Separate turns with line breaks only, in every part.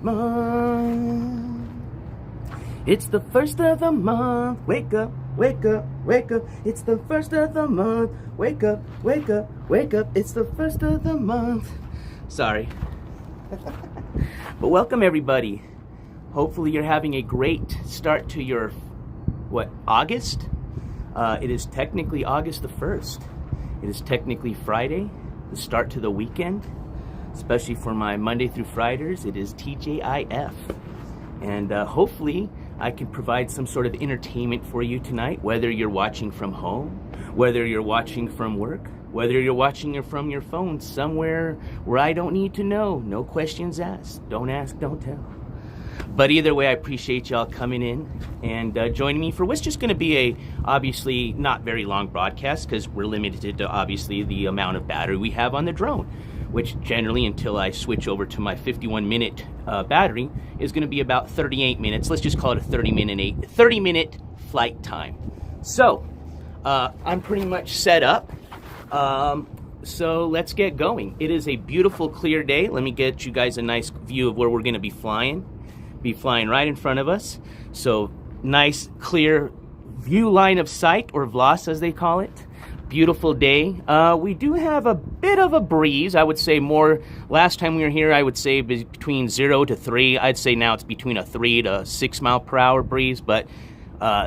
month. It's the first of the month. Wake up, wake up, wake up. It's the first of the month. Wake up, wake up, wake up. It's the first of the month. Sorry. But welcome everybody. Hopefully you're having a great start to your, August? It is technically August the 1st. It is technically Friday, the start to the weekend. Especially for my Monday through Fridays, it is TJIF. And hopefully I can provide some sort of entertainment for you tonight, whether you're watching from home, whether you're watching from work, whether you're watching it from your phone somewhere where I don't need to know. No questions asked. Don't ask, don't tell. But either way, I appreciate y'all coming in and joining me for what's just going to be a obviously not very long broadcast, because we're limited to obviously the amount of battery we have on the drone, which generally, until I switch over to my 51-minute battery, is going to be about 38 minutes. Let's just call it a 30-minute flight time. So I'm pretty much set up. So let's get going. It is a beautiful, clear day. Let me get you guys a nice view of where we're going to be flying. Be flying right in front of us. So nice, clear view line of sight, or VLOS as they call it. Beautiful day. We do have a bit of a breeze. I would say more. Last time we were here, I would say between 0 to 3. I'd say now it's between a 3 to 6 mile per hour breeze. But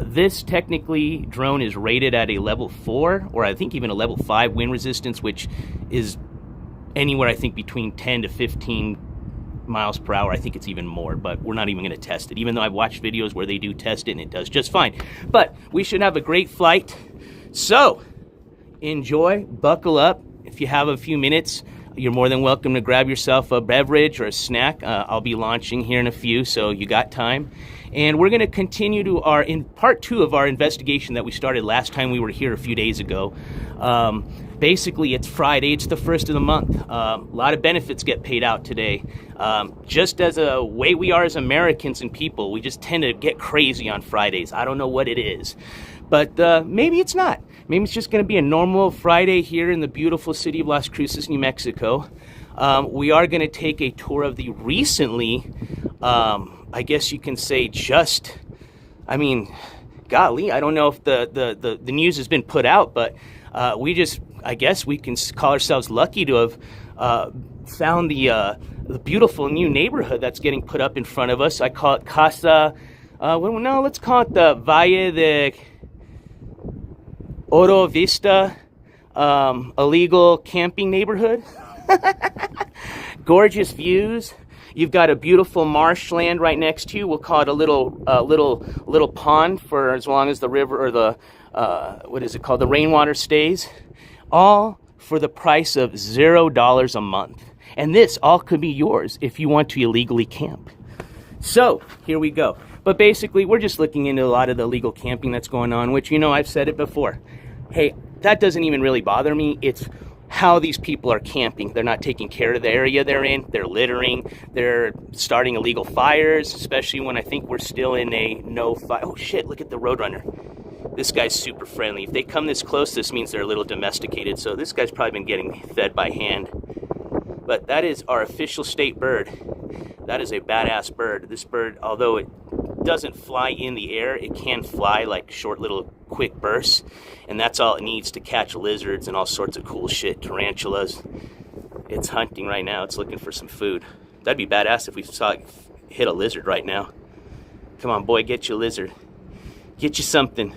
this technically drone is rated at a level 4, or I think even a level 5 wind resistance, which is anywhere I think between 10 to 15 miles per hour. I think it's even more, but we're not even going to test it, even though I've watched videos where they do test it and it does just fine. But we should have a great flight. So enjoy, buckle up. If you have a few minutes, you're more than welcome to grab yourself a beverage or a snack. I'll be launching here in a few, so you got time. And we're going to continue to in part 2 of our investigation that we started last time we were here a few days ago. Basically, it's Friday. It's the 1st of the month. A lot of benefits get paid out today. Just as a way we are as Americans and people, we just tend to get crazy on Fridays. I don't know what it is. But maybe it's not. Maybe it's just going to be a normal Friday here in the beautiful city of Las Cruces, New Mexico. We are going to take a tour of the recently, I guess you can say golly, I don't know if the news has been put out, but I guess we can call ourselves lucky to have found the beautiful new neighborhood that's getting put up in front of us. I call it Casa, let's call it the Valle de Oro Vista illegal camping neighborhood. Gorgeous views. You've got a beautiful marshland right next to you. We'll call it a little pond for as long as the river or the the rainwater stays. All for the price of $0 a month. And this all could be yours if you want to illegally camp. So here we go. But basically, we're just looking into a lot of the illegal camping that's going on, which, I've said it before. Hey, that doesn't even really bother me. It's how these people are camping. They're not taking care of the area they're in. They're littering. They're starting illegal fires, especially when I think we're still in a no-fire. Oh, shit, look at the Roadrunner. This guy's super friendly. If they come this close, this means they're a little domesticated. So this guy's probably been getting fed by hand. But that is our official state bird. That is a badass bird. This bird, although it doesn't fly in the air, it can fly like short little quick bursts. And that's all it needs to catch lizards and all sorts of cool shit. Tarantulas. It's hunting right now. It's looking for some food. That'd be badass if we saw it hit a lizard right now. Come on, boy, get you a lizard. Get you something.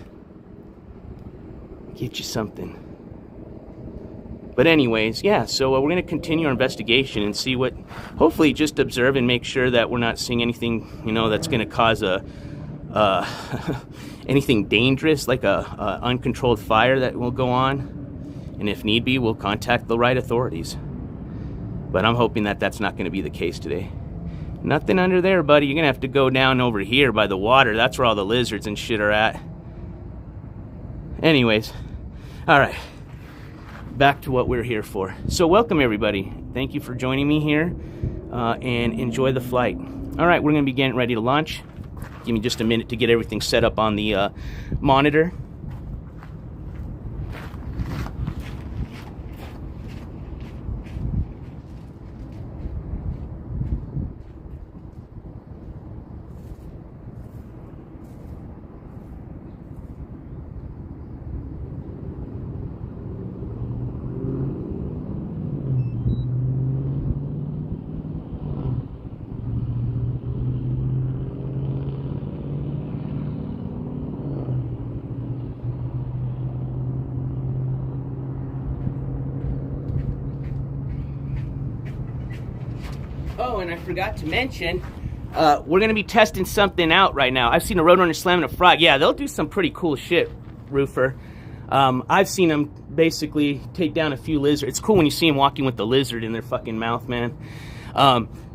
Get you something. But anyways, yeah, so we're going to continue our investigation and see what, hopefully just observe and make sure that we're not seeing anything, that's going to cause anything dangerous, like a uncontrolled fire that will go on. And if need be, we'll contact the right authorities. But I'm hoping that that's not going to be the case today. Nothing under there, buddy. You're going to have to go down over here by the water. That's where all the lizards and shit are at. Anyways, all right. Back to what we're here for. So welcome, everybody. Thank you for joining me here, and enjoy the flight. All right, we're going to be getting ready to launch. Give me just a minute to get everything set up on the monitor. and I forgot to mention, we're going to be testing something out right now. I've seen a roadrunner slamming a frog. Yeah, they'll do some pretty cool shit, Roofer. I've seen them basically take down a few lizards. It's cool when you see them walking with the lizard in their fucking mouth, man.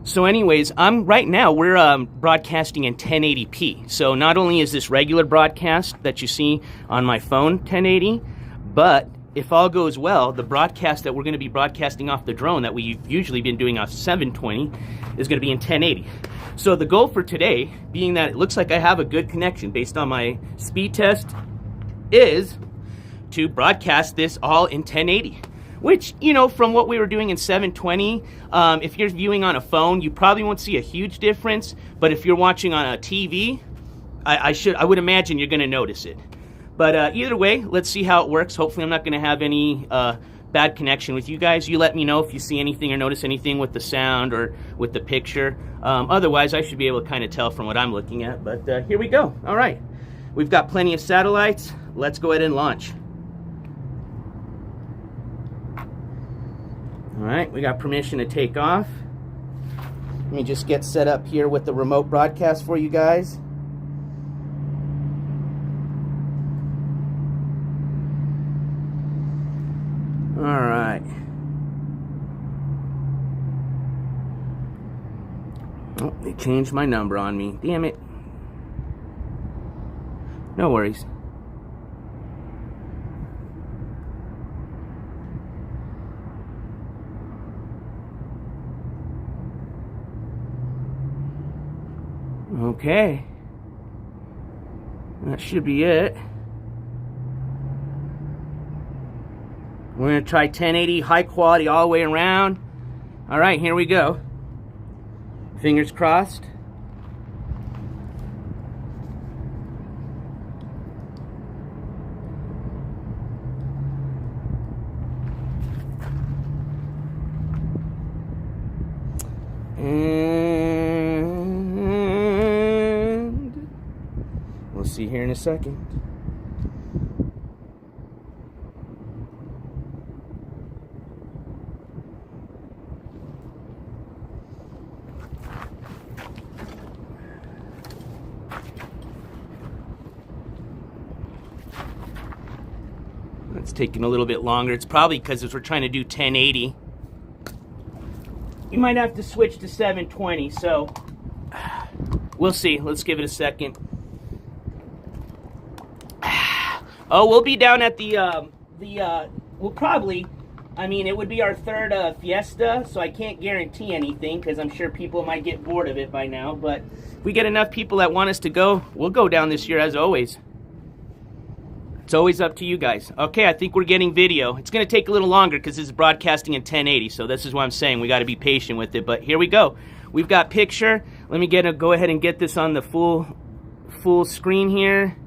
So anyways, right now, we're broadcasting in 1080p. So not only is this regular broadcast that you see on my phone 1080, but if all goes well, the broadcast that we're going to be broadcasting off the drone that we've usually been doing off 720 is going to be in 1080. So the goal for today, being that it looks like I have a good connection based on my speed test, is to broadcast this all in 1080. Which, you know, from what we were doing in 720, if you're viewing on a phone, you probably won't see a huge difference. But if you're watching on a TV, I would imagine you're going to notice it. But either way, let's see how it works. Hopefully I'm not going to have any bad connection with you guys. You let me know if you see anything or notice anything with the sound or with the picture. Otherwise, I should be able to kind of tell from what I'm looking at. But here we go. All right. We've got plenty of satellites. Let's go ahead and launch. All right, we got permission to take off. Let me just get set up here with the remote broadcast for you guys. All right. Oh, they changed my number on me. Damn it. No worries. Okay. That should be it. We're going to try 1080 high quality all the way around. All right, here we go. Fingers crossed. And we'll see here in a second. It's taking a little bit longer. It's probably because we're trying to do 1080. You might have to switch to 720, so we'll see. Let's give it a second. Oh, we'll be down at we'll probably, I mean, it would be our third fiesta, so I can't guarantee anything because I'm sure people might get bored of it by now, but if we get enough people that want us to go, we'll go down this year as always. It's always up to you guys. Okay, I think we're getting video. It's going to take a little longer because this is broadcasting in 1080, so this is what I'm saying. We got to be patient with it, but here we go. We've got picture. Let me go ahead and get this on the full screen here.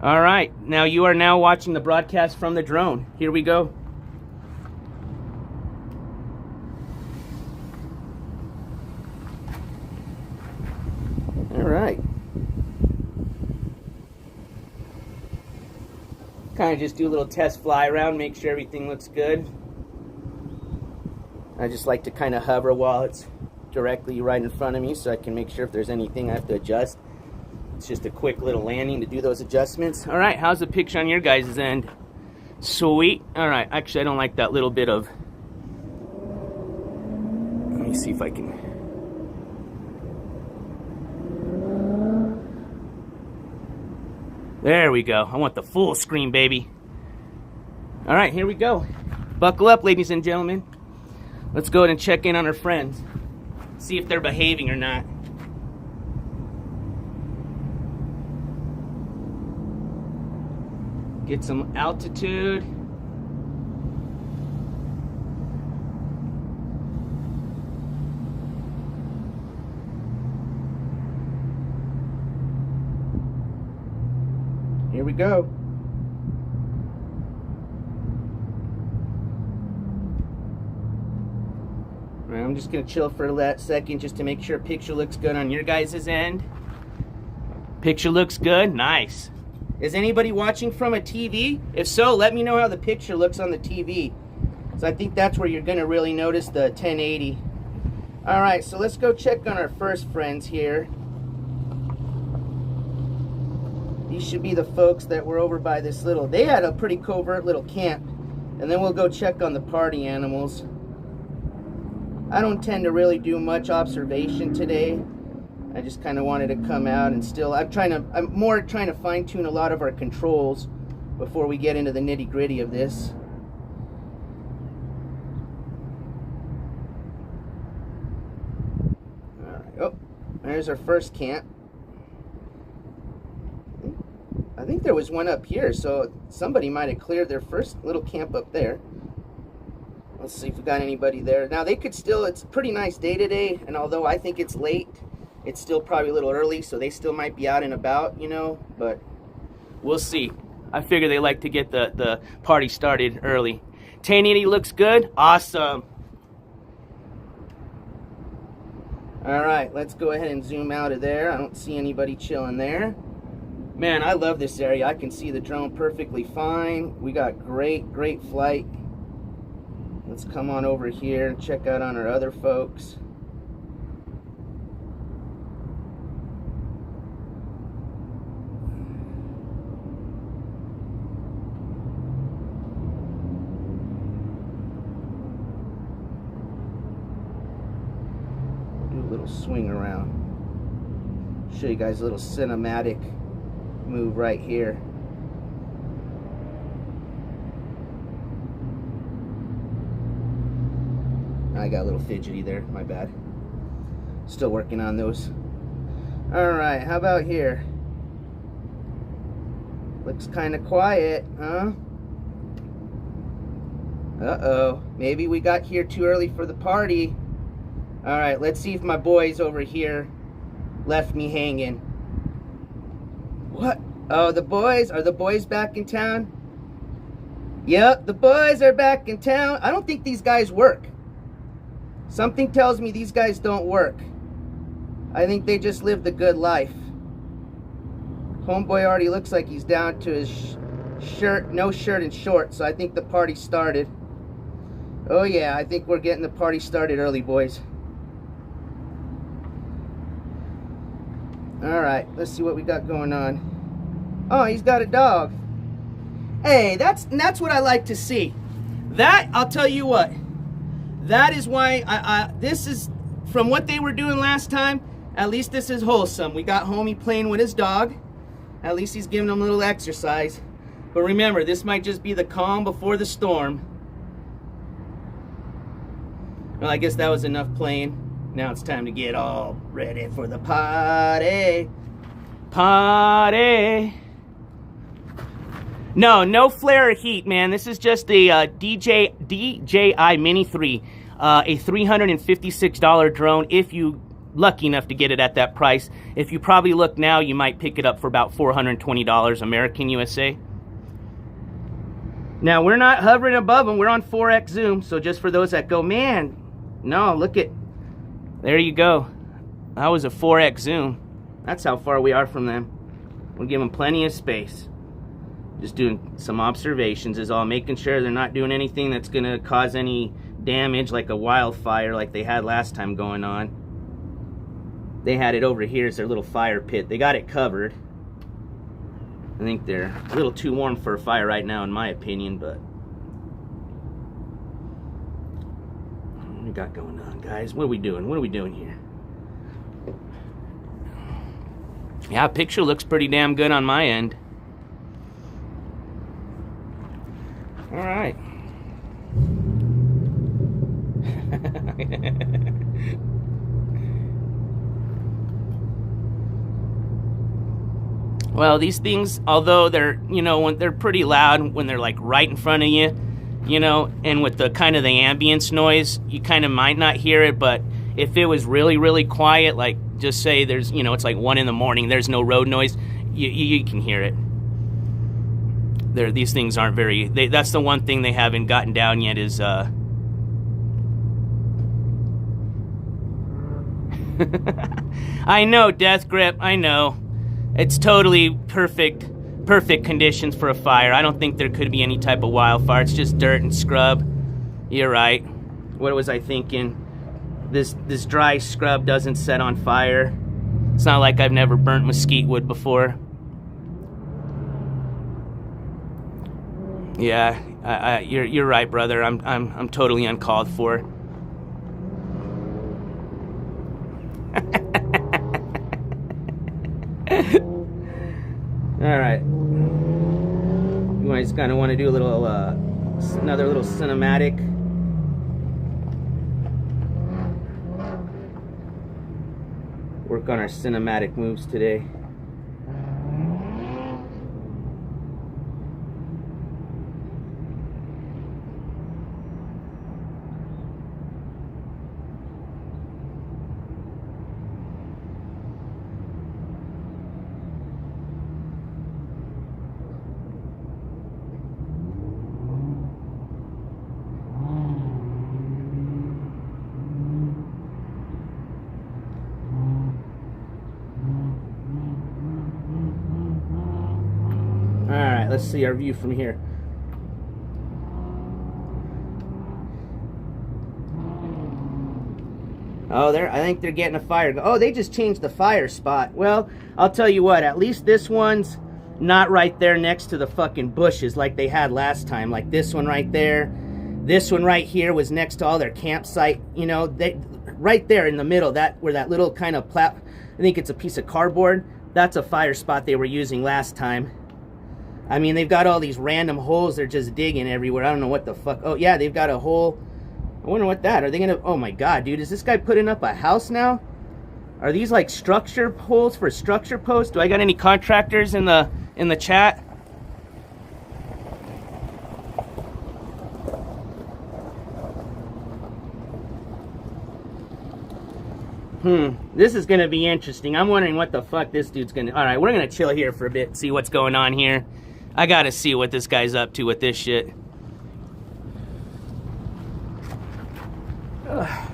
All right, now you are now watching the broadcast from the drone. Here we go. All right. Kind of just do a little test fly around, make sure everything looks good. I just like to kind of hover while it's directly right in front of me so I can make sure if there's anything I have to adjust. It's just a quick little landing to do those adjustments. All right, how's the picture on your guys' end? Sweet. All right, actually I don't like that little bit of... Let me see if I can... There we go. I want the full screen, baby. All right, here we go. Buckle up, ladies and gentlemen. Let's go ahead and check in on our friends. See if they're behaving or not. Get some altitude. Here we go. All right, I'm just gonna chill for a second just to make sure picture looks good on your guys' end. Picture looks good, nice. Is anybody watching from a TV? If so, let me know how the picture looks on the TV. So I think that's where you're going to really notice the 1080. All right, so let's go check on our first friends here. These should be the folks that were over by this little, they had a pretty covert little camp. And then we'll go check on the party animals. I don't tend to really do much observation today. I just kind of wanted to come out and still, I'm more trying to fine tune a lot of our controls before we get into the nitty gritty of this. All right, oh, there's our first camp. I think there was one up here, so somebody might have cleared their first little camp up there. Let's see if we got anybody there. Now they could still, it's a pretty nice day today, and although I think it's late, it's still probably a little early, so they still might be out and about, you know, but we'll see. I figure they like to get the party started early. 1080 looks good. Awesome. All right, let's go ahead and zoom out of there. I don't see anybody chilling there. Man, I love this area. I can see the drone perfectly fine. We got great flight. Let's come on over here and check out on our other folks. Swing around. Show you guys a little cinematic move right here. I got a little fidgety there, my bad. Still working on those. Alright, how about here? Looks kind of quiet, huh? Uh-oh, maybe we got here too early for the party. All right, let's see if my boys over here left me hanging. What? Oh, the boys? Are the boys back in town? Yep, the boys are back in town. I don't think these guys work. Something tells me these guys don't work. I think they just live the good life. Homeboy already looks like he's down to his shirt, no shirt and shorts, so I think the party started. Oh yeah, I think we're getting the party started early, boys. Alright, let's see what we got going on. Oh, he's got a dog. Hey, that's what I like to see. That, I'll tell you what. That is why this is, from what they were doing last time, at least this is wholesome. We got homie playing with his dog. At least he's giving him a little exercise. But remember, this might just be the calm before the storm. Well, I guess that was enough playing. Now it's time to get all ready for the party. Party. No flare or heat, man. This is just the DJI Mini 3. A $356 drone if you lucky enough to get it at that price. If you probably look now, you might pick it up for about $420 American USA. Now, we're not hovering above them. We're on 4x zoom. So just for those that go, man, no, look at, there you go. That was a 4x zoom. That's how far we are from them. We'll give them plenty of space. Just doing some observations is all, making sure they're not doing anything that's going to cause any damage, like a wildfire like they had last time going on. They had it over here as their little fire pit. They got it covered. I think they're a little too warm for a fire right now, in my opinion, but what we got going on, guys? What are we doing? What are we doing here? Yeah, picture looks pretty damn good on my end. All right. Well, these things, although they're, you know, when they're pretty loud when they're like right in front of you, you know, and with the kind of the ambience noise, you kind of might not hear it, but if it was really, really quiet, like just say there's, you know, it's like 1 in the morning, there's no road noise, you can hear it. These things aren't very, that's the one thing they haven't gotten down yet is, I know, Death Grip, I know. It's totally perfect perfect conditions for a fire. I don't think there could be any type of wildfire. It's just dirt and scrub. You're right. What was I thinking? This dry scrub doesn't set on fire. It's not like I've never burnt mesquite wood before. Yeah, you're right, brother. I'm totally uncalled for. All right. You guys kind of want to do a little, another little cinematic. Work on our cinematic moves today. Alright, let's see our view from here. Oh, I think they're getting a fire. Oh, they just changed the fire spot. Well, I'll tell you what, at least this one's not right there next to the fucking bushes like they had last time. Like this one right there. This one right here was next to all their campsite. You know, right there in the middle, where that little kind of I think it's a piece of cardboard. That's a fire spot they were using last time. I mean, they've got all these random holes they're just digging everywhere. I don't know what the fuck. Oh, yeah, they've got a hole. I wonder what that. Are they gonna... Oh, my God, dude. Is this guy putting up a house now? Are these, like, structure holes for structure posts? Do I got any contractors in the chat? This is gonna be interesting. I'm wondering what the fuck this dude's gonna... Alright, we're gonna chill here for a bit, see what's going on here. I gotta see what this guy's up to with this shit. Ugh.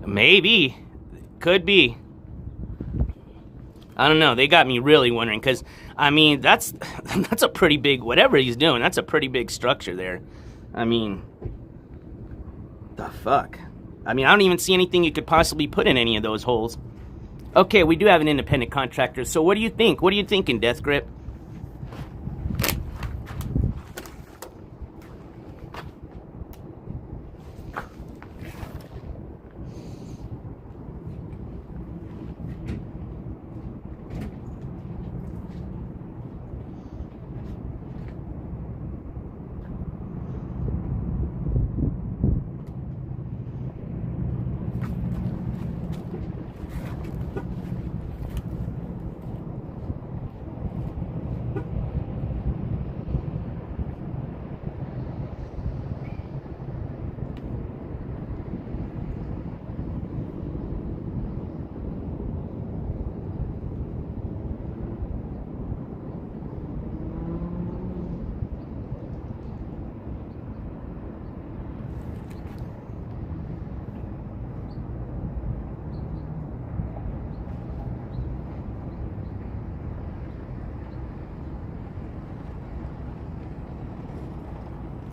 Maybe. Could be. I don't know. They got me really wondering, because, I mean, that's a pretty big, whatever he's doing, that's a pretty big structure there. I mean, the fuck? I mean, I don't even see anything you could possibly put in any of those holes. Okay, we do have an independent contractor, so what do you think? What are you thinking, Death Grip?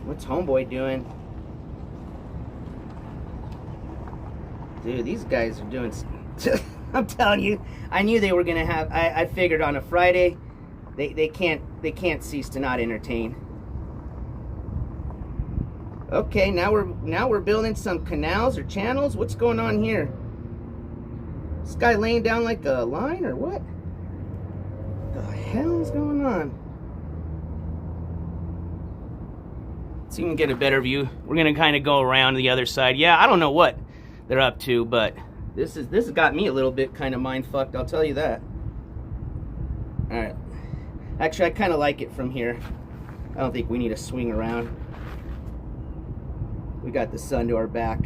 What's homeboy doing? Dude, these guys are doing... I'm telling you, I knew they were gonna have... I figured on a Friday, they can't cease to not entertain. Okay, now we're building some canals or channels. What's going on here? This guy laying down like a line or what? The hell is going on? So you can get a better view. We're gonna kind of go around the other side. Yeah, I don't know what they're up to, but this has got me a little bit kind of mind fucked. I'll tell you that. All right. Actually, I kind of like it from here. I don't think we need to swing around. We got the sun to our back.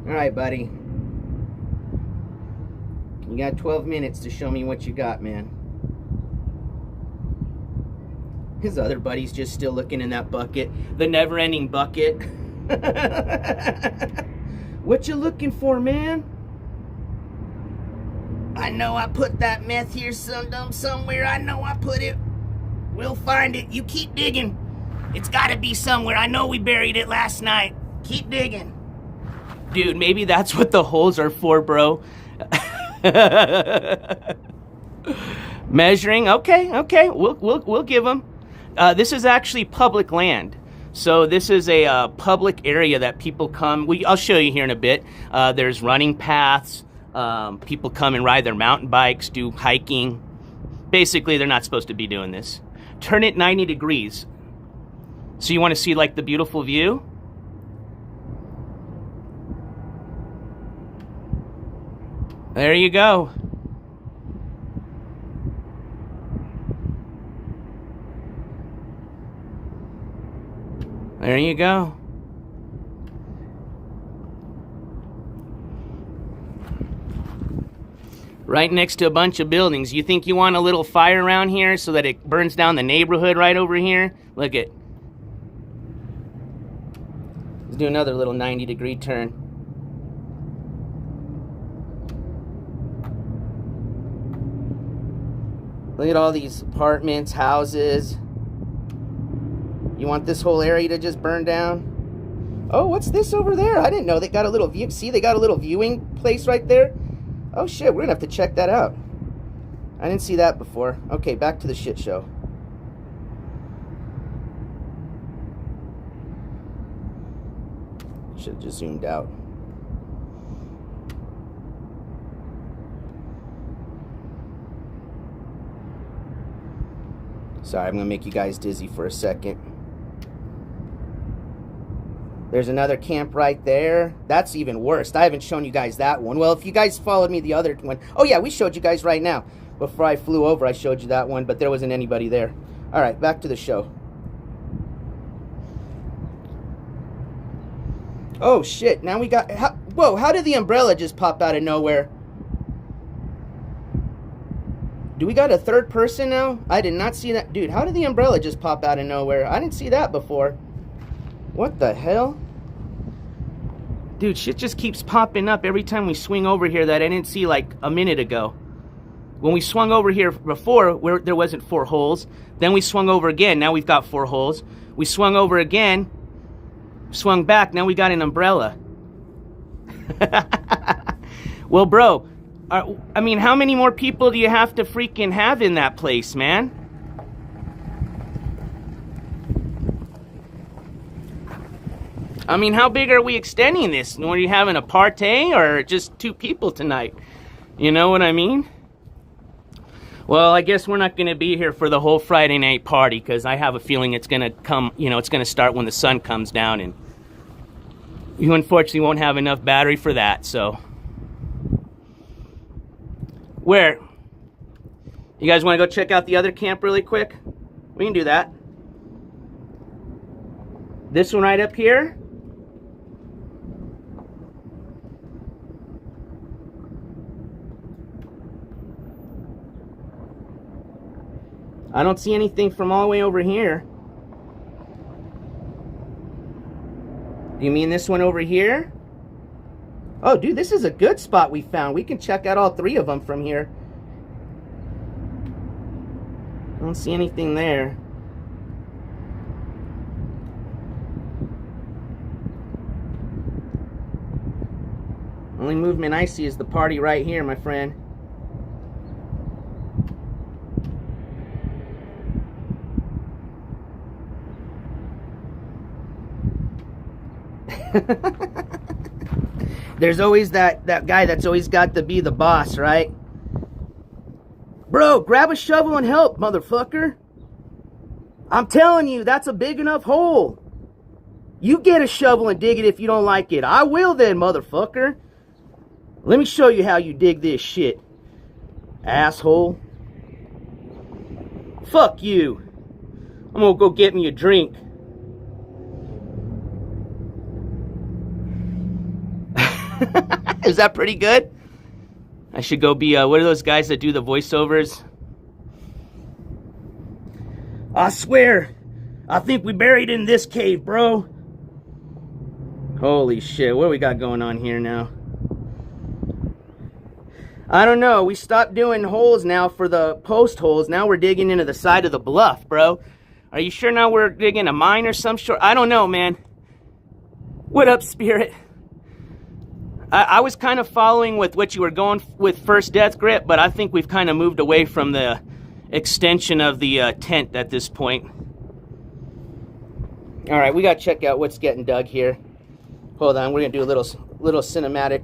All right, buddy. You got 12 minutes to show me what you got, man. His other buddy's just still looking in that bucket. The never-ending bucket. What you looking for, man? I know I put that meth here somewhere. I know I put it. We'll find it. You keep digging. It's gotta be somewhere. I know we buried it last night. Keep digging. Dude, maybe that's what the holes are for, bro. Measuring, okay. We'll give them. This is actually public land. So this is a public area that people come. I'll show you here in a bit. There's running paths. People come and ride their mountain bikes, do hiking. Basically, they're not supposed to be doing this. Turn it 90 degrees. So you want to see like the beautiful view? There you go. There you go. Right next to a bunch of buildings. You think you want a little fire around here so that it burns down the neighborhood right over here? Look it. Let's do another little 90-degree turn. Look at all these apartments, houses. You want this whole area to just burn down? Oh, what's this over there? I didn't know they got a little view. See, they got a little viewing place right there. Oh shit, we're gonna have to check that out. I didn't see that before. Okay, back to the shit show. Should have just zoomed out. Sorry, I'm gonna make you guys dizzy for a second. There's another camp right there. That's even worse. I haven't shown you guys that one. Well, if you guys followed me the other one. Oh yeah, we showed you guys right now. Before I flew over, I showed you that one, but there wasn't anybody there. All right, back to the show. Oh shit, now we got, whoa, how did the umbrella just pop out of nowhere? Do we got a third person now? I did not see that. Dude, how did the umbrella just pop out of nowhere? I didn't see that before. What the hell? Dude, shit just keeps popping up every time we swing over here that I didn't see like a minute ago. When we swung over here before, where there wasn't 4 holes. Then we swung over again. Now we've got 4 holes. We swung over again. Swung back. Now we got an umbrella. Well, bro, I mean, how many more people do you have to freaking have in that place, man? I mean, how big are we extending this? Are you having a party or just 2 people tonight? You know what I mean? Well, I guess we're not going to be here for the whole Friday night party because I have a feeling it's going to come, you know, it's going to start when the sun comes down, and you unfortunately won't have enough battery for that, so. Where? You guys want to go check out the other camp really quick? We can do that. This one right up here. I don't see anything from all the way over here. Do you mean this one over here? Oh, dude, this is a good spot we found. We can check out all 3 of them from here. I don't see anything there. Only movement I see is the party right here, my friend. There's always that guy that's always got to be the boss, right? Bro, grab a shovel and help, motherfucker. I'm telling you, that's a big enough hole. You get a shovel and dig it if you don't like it. I will then, motherfucker. Let me show you how you dig this shit, asshole. Fuck you. I'm gonna go get me a drink. Is that pretty good? I should go be, what are those guys that do the voiceovers? I swear, I think we buried in this cave, bro. Holy shit, what do we got going on here now? I don't know, we stopped doing holes now for the post holes. Now we're digging into the side of the bluff, bro. Are you sure now we're digging a mine or some sort? I don't know, man. What up, Spirit? I was kind of following with what you were going with first, Death Grip, but I think we've kind of moved away from the extension of the tent at this point. All right, we got to check out what's getting dug here. Hold on, we're going to do a little cinematic.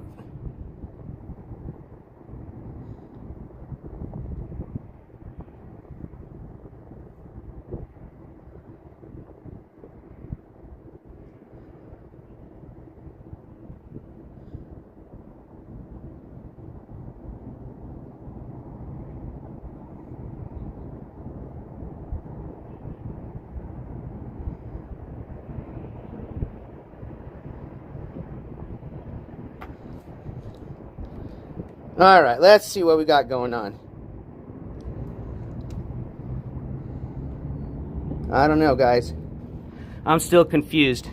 All right, let's see what we got going on. I don't know, guys. I'm still confused.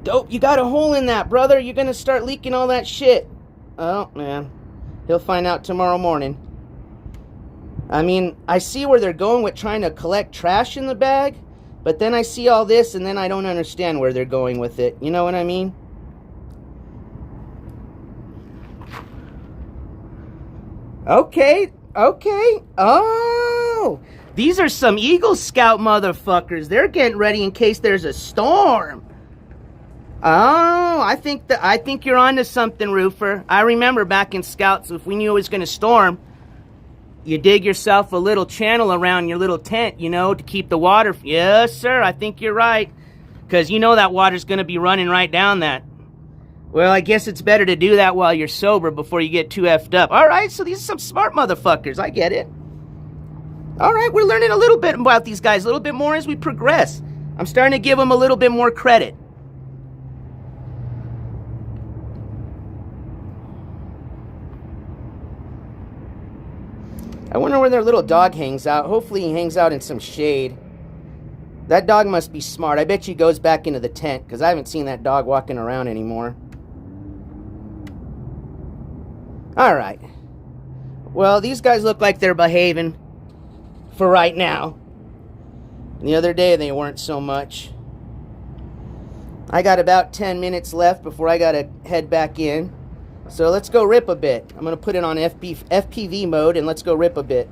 Dope, you got a hole in that, brother. You're gonna start leaking all that shit. Oh, man. He'll find out tomorrow morning. I mean, I see where they're going with trying to collect trash in the bag, but then I see all this and then I don't understand where they're going with it. You know what I mean? Okay, okay. Oh, these are some Eagle Scout motherfuckers. They're getting ready in case there's a storm. Oh, I think you're onto something, Roofer. I remember back in Scouts, if we knew it was going to storm, you dig yourself a little channel around your little tent, you know, to keep the water. Yes, sir, I think you're right. Because you know that water's going to be running right down that. Well, I guess it's better to do that while you're sober before you get too effed up. All right, so these are some smart motherfuckers. I get it. All right, we're learning a little bit about these guys, a little bit more as we progress. I'm starting to give them a little bit more credit. I wonder where their little dog hangs out. Hopefully he hangs out in some shade. That dog must be smart. I bet he goes back into the tent because I haven't seen that dog walking around anymore. All right. Well, these guys look like they're behaving for right now. The other day they weren't so much. I got about 10 minutes left before I got to head back in. So let's go rip a bit. I'm going to put it on FPV mode and let's go rip a bit.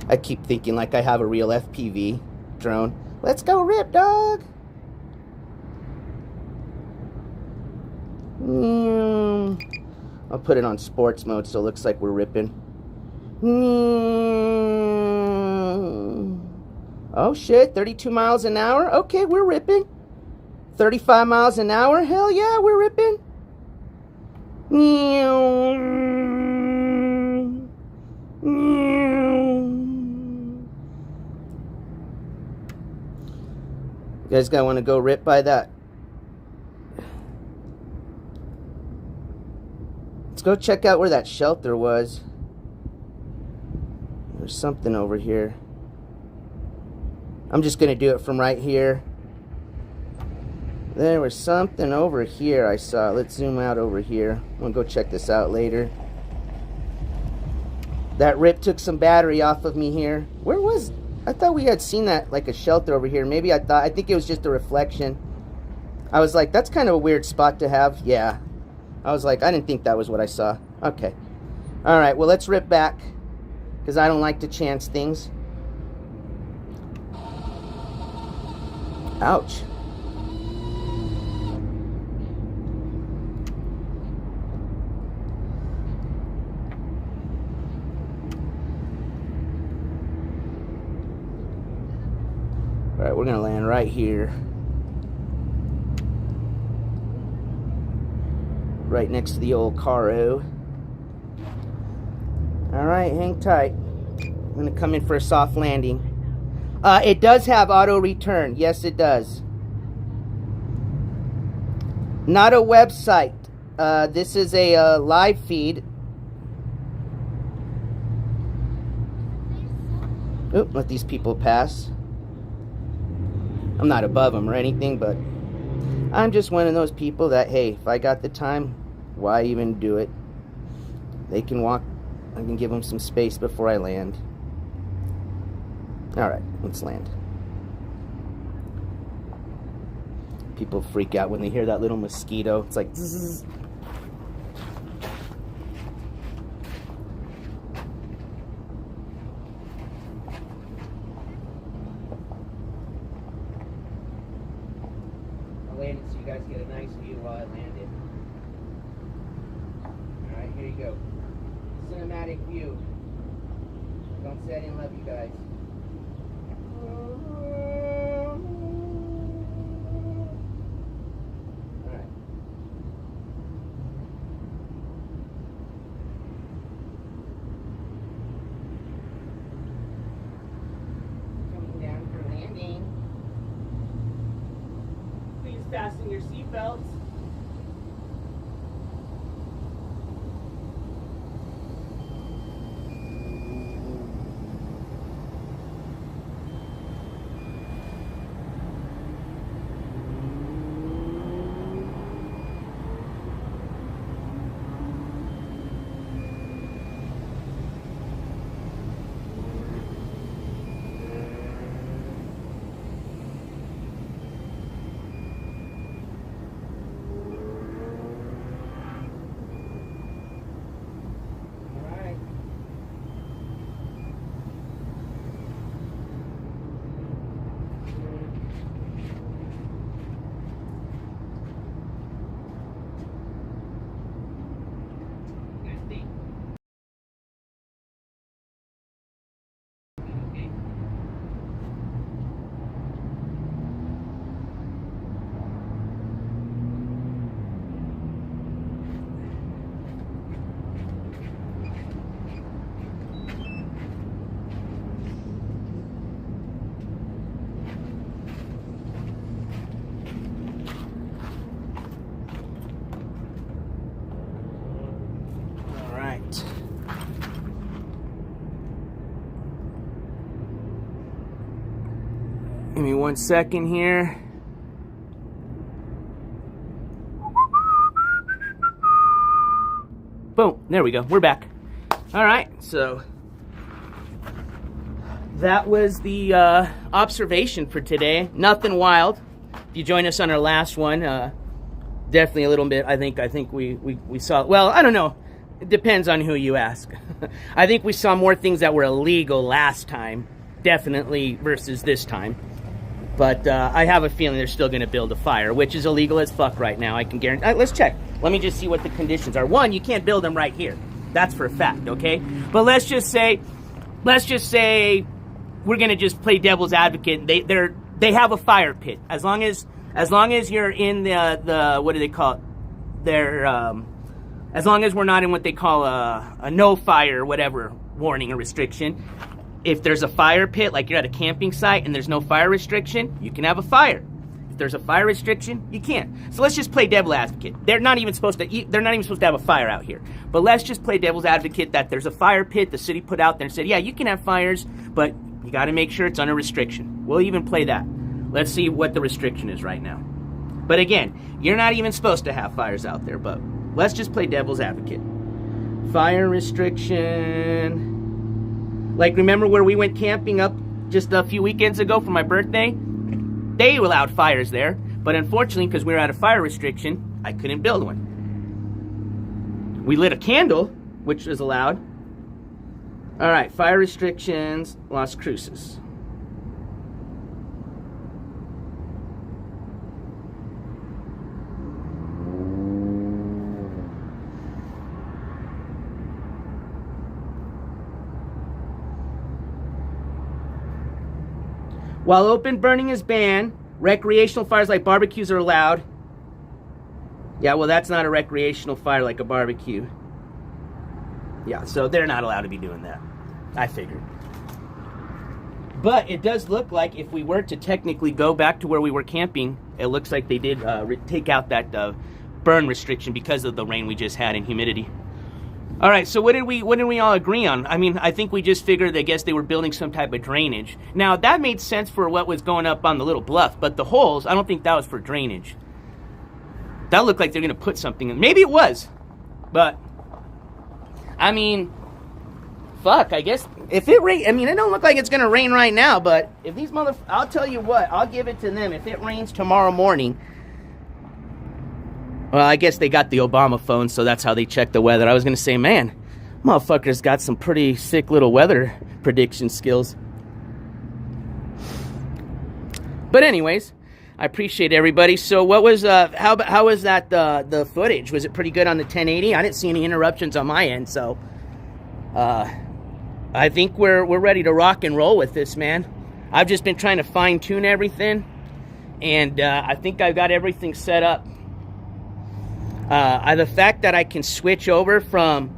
I keep thinking like I have a real FPV drone. Let's go rip, dog. I'll put it on sports mode so it looks like we're ripping. Oh shit, 32 miles an hour. Okay, we're ripping. 35 miles an hour. Hell yeah, we're ripping. You guys gonna want to go rip by that. Let's go check out where that shelter was. There's something over here. I'm just going to do it from right here. There was something over here I saw. Let's zoom out over here. I'm going to go check this out later. That rip took some battery off of me here. Where was... I thought we had seen that like a shelter over here. Maybe I think it was just a reflection. I was like, that's kind of a weird spot to have. Yeah. I was like, I didn't think that was what I saw. Okay. All right, well, let's rip back. Because I don't like to chance things. Ouch. Alright, we're gonna land right here. Right next to the old Caro. Alright, hang tight. I'm gonna come in for a soft landing. It does have auto return. Yes, it does. Not a website. This is a live feed. Oop, let these people pass. I'm not above them or anything, but I'm just one of those people that, hey, if I got the time, why even do it? They can walk. I can give them some space before I land. Alright, let's land. People freak out when they hear that little mosquito. It's like zzz. I landed so you guys get a nice view while I landed. Alright, here you go. Cinematic view. Don't say I didn't love you guys. Alright. Coming down for landing. Please fasten your seatbelts. Give me 1 second here. Boom, there we go, we're back. All right, so that was the observation for today. Nothing wild. If you join us on our last one, definitely a little bit, I think we saw, well, I don't know. It depends on who you ask. I think we saw more things that were illegal last time, definitely, versus this time. But I have a feeling they're still going to build a fire, which is illegal as fuck right now. I can guarantee. Let's check. Let me just see what the conditions are. One, you can't build them right here. That's for a fact, okay? But let's just say we're going to just play devil's advocate. They have a fire pit. As long as you're in the what do they call it? As long as we're not in what they call a no fire whatever warning or restriction. If there's a fire pit, like you're at a camping site and there's no fire restriction, you can have a fire. If there's a fire restriction, you can't. So let's just play devil's advocate. They're not even supposed to have a fire out here. But let's just play devil's advocate that there's a fire pit the city put out there and said, yeah, you can have fires, but you got to make sure it's under restriction. We'll even play that. Let's see what the restriction is right now. But again, you're not even supposed to have fires out there, but let's just play devil's advocate. Fire restriction. Like, remember where we went camping up just a few weekends ago for my birthday? They allowed fires there, but unfortunately, because we were at a fire restriction, I couldn't build one. We lit a candle, which was allowed. All right, fire restrictions, Las Cruces. While open burning is banned, recreational fires like barbecues are allowed. Yeah, well, that's not a recreational fire like a barbecue. Yeah, so they're not allowed to be doing that. I figured. But it does look like if we were to technically go back to where we were camping, it looks like they did take out that burn restriction because of the rain we just had and humidity. All right, so what did we all agree on? I mean, I think we just figured, I guess they were building some type of drainage. Now, that made sense for what was going up on the little bluff, but the holes, I don't think that was for drainage. That looked like they're going to put something in. Maybe it was, but, I mean, fuck, I guess, if it rain, I mean, it don't look like it's going to rain right now, but if these I'll tell you what, I'll give it to them. If it rains tomorrow morning, well, I guess they got the Obama phone, so that's how they check the weather. I was going to say, man, motherfucker's got some pretty sick little weather prediction skills. But anyways, I appreciate everybody. So what was, how was that, the footage? Was it pretty good on the 1080? I didn't see any interruptions on my end, so, I think we're ready to rock and roll with this, man. I've just been trying to fine-tune everything, and I think I've got everything set up. The fact that I can switch over from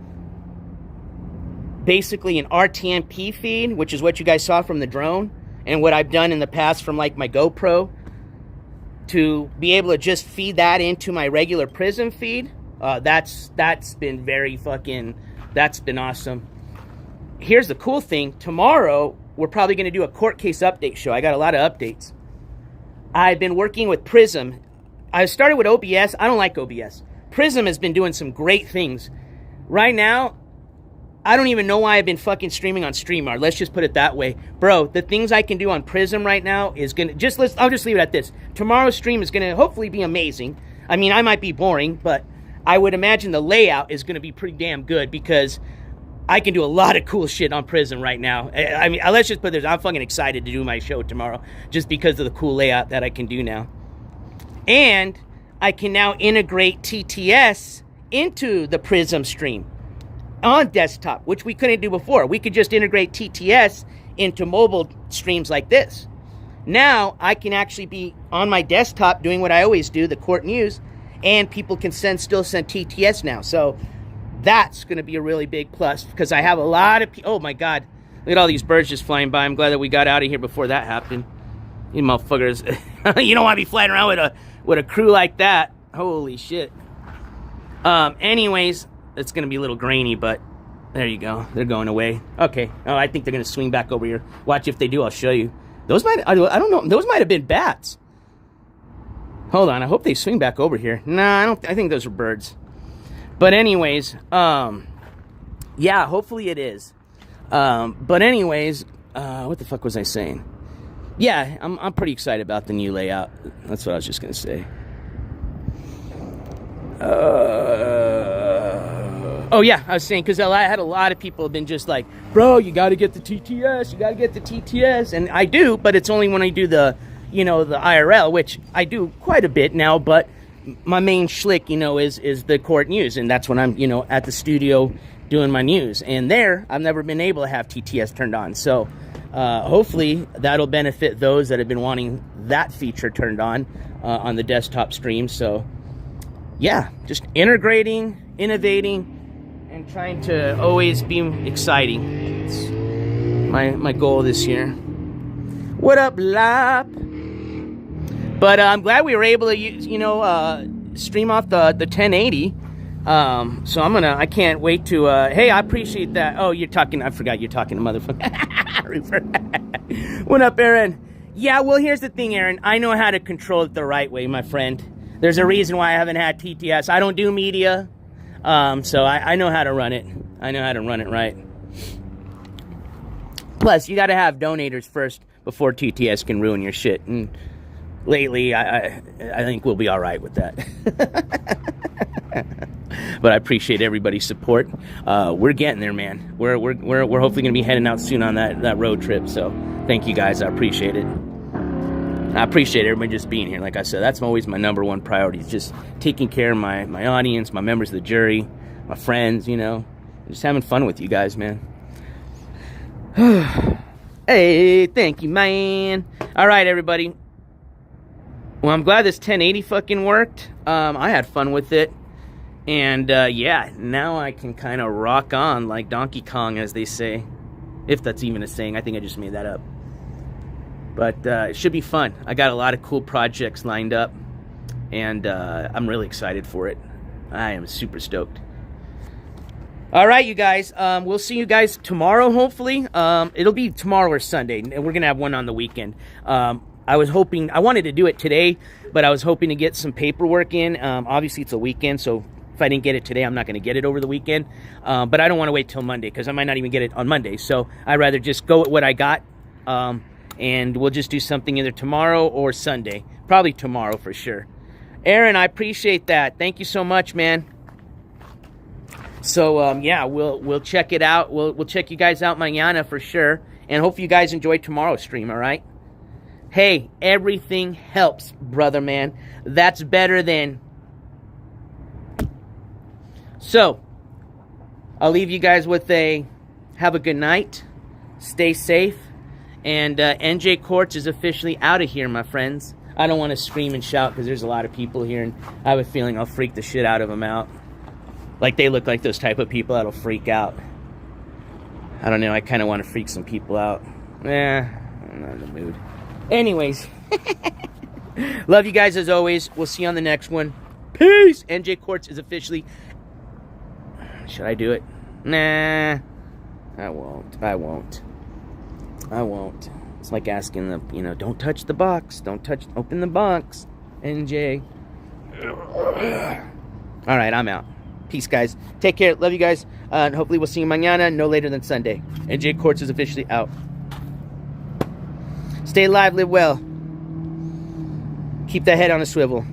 basically an RTMP feed, which is what you guys saw from the drone, and what I've done in the past from like my GoPro, to be able to just feed that into my regular Prism feed, that's been very fucking, that's been awesome. Here's the cool thing. Tomorrow, we're probably going to do a court case update show. I got a lot of updates. I've been working with Prism. I started with OBS. I don't like OBS. Prism has been doing some great things. Right now, I don't even know why I've been fucking streaming on StreamYard. Let's just put it that way. Bro, the things I can do on Prism right now is going to... I'll just leave it at this. Tomorrow's stream is going to hopefully be amazing. I mean, I might be boring, but I would imagine the layout is going to be pretty damn good because I can do a lot of cool shit on Prism right now. I mean, let's just put this. I'm fucking excited to do my show tomorrow just because of the cool layout that I can do now. And I can now integrate TTS into the Prism stream on desktop, which we couldn't do before. We could just integrate TTS into mobile streams like this. Now I can actually be on my desktop doing what I always do, the court news, and people can still send TTS now. So that's going to be a really big plus because I have a lot of people. Oh my God, look at all these birds just flying by. I'm glad that we got out of here before that happened. You motherfuckers, you don't want to be flying around with a crew like that. Holy shit. Anyways, it's going to be a little grainy, but there you go. They're going away. Okay. Oh, I think they're going to swing back over here. Watch, if they do, I'll show you. Those I don't know. Those might have been bats. Hold on. I hope they swing back over here. Nah, I think those are birds. But anyways, yeah, hopefully it is. But anyways, what the fuck was I saying? Yeah, I'm pretty excited about the new layout. That's what I was just going to say. Oh, yeah, I was saying, because I had a lot of people have been just like, bro, you got to get the TTS, you got to get the TTS. And I do, but it's only when I do the, the IRL, which I do quite a bit now, but my main schlick, is the court news. And that's when I'm, at the studio doing my news. And there, I've never been able to have TTS turned on. So hopefully that'll benefit those that have been wanting that feature turned on the desktop stream. So yeah, just integrating, innovating, and trying to always be exciting. It's my goal this year. What up, Lap? But I'm glad we were able to, stream off the 1080. So I can't wait to, hey, I appreciate that. Oh, I forgot you're talking to motherfucker. What up, Aaron? Yeah, well, here's the thing, Aaron. I know how to control it the right way, my friend. There's a reason why I haven't had TTS. I don't do media, so I know how to run it. I know how to run it right. Plus, you got to have donators first before TTS can ruin your shit. And lately, I think we'll be all right with that. But I appreciate everybody's support. We're getting there, man. We're hopefully going to be heading out soon on that road trip. So thank you guys. I appreciate it. I appreciate everybody just being here. Like I said, that's always my number one priority. Is just taking care of my audience, my members of the jury, my friends, just having fun with you guys, man. Hey, thank you, man. All right, everybody. Well, I'm glad this 1080 fucking worked. I had fun with it. And, yeah, now I can kind of rock on like Donkey Kong, as they say. If that's even a saying. I think I just made that up. But it should be fun. I got a lot of cool projects lined up. And I'm really excited for it. I am super stoked. All right, you guys. We'll see you guys tomorrow, hopefully. It'll be tomorrow or Sunday. And we're going to have one on the weekend. I wanted to do it today, but I was hoping to get some paperwork in. Obviously, it's a weekend, so if I didn't get it today, I'm not going to get it over the weekend. But I don't want to wait till Monday, because I might not even get it on Monday. So I'd rather just go with what I got, and we'll just do something either tomorrow or Sunday. Probably tomorrow for sure. Aaron, I appreciate that. Thank you so much, man. So, yeah, we'll check it out. We'll check you guys out mañana for sure. And hope you guys enjoy tomorrow's stream, all right? Hey, everything helps, brother, man. That's better than... So, I'll leave you guys with a have a good night. Stay safe. And NJ Courts is officially out of here, my friends. I don't want to scream and shout because there's a lot of people here, and I have a feeling I'll freak the shit out of them out. Like, they look like those type of people that'll freak out. I don't know, I kind of want to freak some people out. I'm not in the mood. Anyways, love you guys as always. We'll see you on the next one. Peace! NJ Courts is officially... Should I do it? Nah, I won't. It's like asking the, don't touch the box. Open the box. NJ. All right, I'm out. Peace, guys. Take care. Love you guys. And hopefully we'll see you mañana, no later than Sunday. NJ Courts is officially out. Stay alive, live well. Keep that head on a swivel.